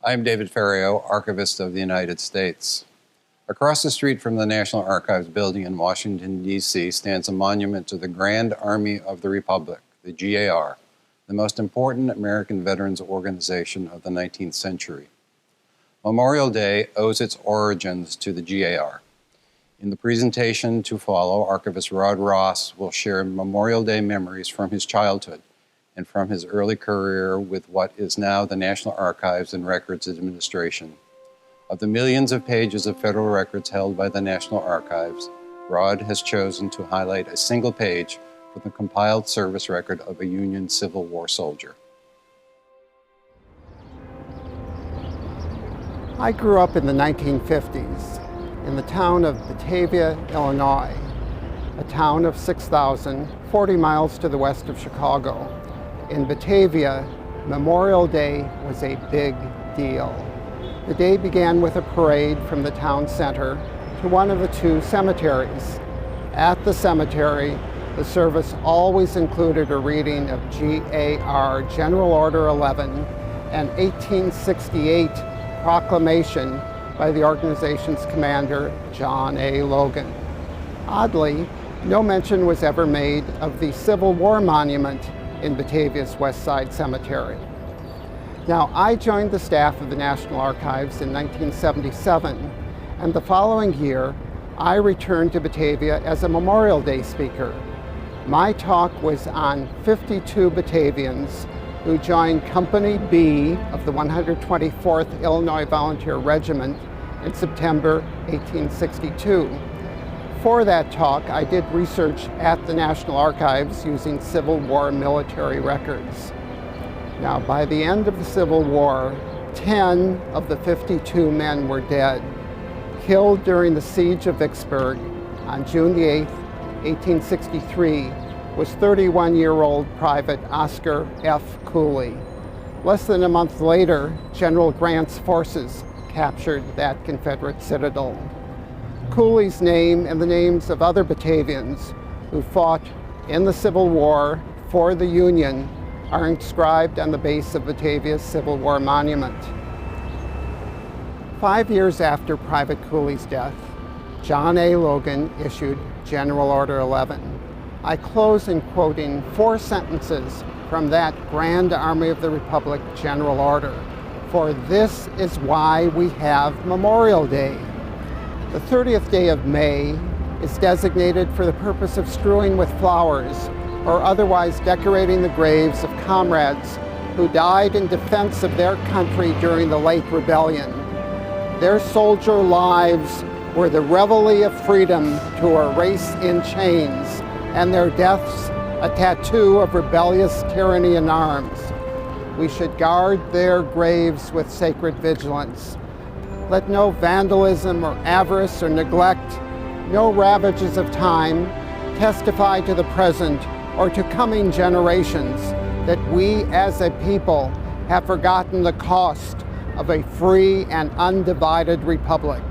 I'm David Ferriero, Archivist of the United States. Across the street from the National Archives building in Washington, D.C. stands a monument to the Grand Army of the Republic, the GAR, the most important American veterans organization of the 19th century. Memorial Day owes its origins to the GAR. In the presentation to follow, Archivist Rod Ross will share Memorial Day memories from his childhood and from his early career with what is now the National Archives and Records Administration. Of the millions of pages of federal records held by the National Archives, Rod has chosen to highlight a single page from the compiled service record of a Union Civil War soldier. I grew up in the 1950s in the town of Batavia, Illinois, a town of 6,000, 40 miles to the west of Chicago. In Batavia, Memorial Day was a big deal. The day began with a parade from the town center to one of the two cemeteries. At the cemetery, the service always included a reading of GAR General Order 11, an 1868 proclamation by the organization's commander, John A. Logan. Oddly, no mention was ever made of the Civil War monument in Batavia's West Side Cemetery. Now, I joined the staff of the National Archives in 1977, and the following year, I returned to Batavia as a Memorial Day speaker. My talk was on 52 Batavians who joined Company B of the 124th Illinois Volunteer Regiment in September 1862. For that talk, I did research at the National Archives using Civil War military records. Now, by the end of the Civil War, 10 of the 52 men were dead, killed during the siege of Vicksburg on June the 8th, 1863, was 31-year-old Private Oscar F. Cooley. Less than a month later, General Grant's forces captured that Confederate citadel. Cooley's name and the names of other Batavians who fought in the Civil War for the Union are inscribed on the base of Batavia's Civil War monument. 5 years after Private Cooley's death, John A. Logan issued General Order 11. I close in quoting 4 sentences from that Grand Army of the Republic General Order. For this is why we have Memorial Day. The 30th day of May is designated for the purpose of strewing with flowers or otherwise decorating the graves of comrades who died in defense of their country during the late rebellion. Their soldier lives were the reveille of freedom to a race in chains, and their deaths a tattoo of rebellious tyranny in arms. We should guard their graves with sacred vigilance. Let no vandalism or avarice or neglect, no ravages of time, testify to the present or to coming generations that we as a people have forgotten the cost of a free and undivided republic.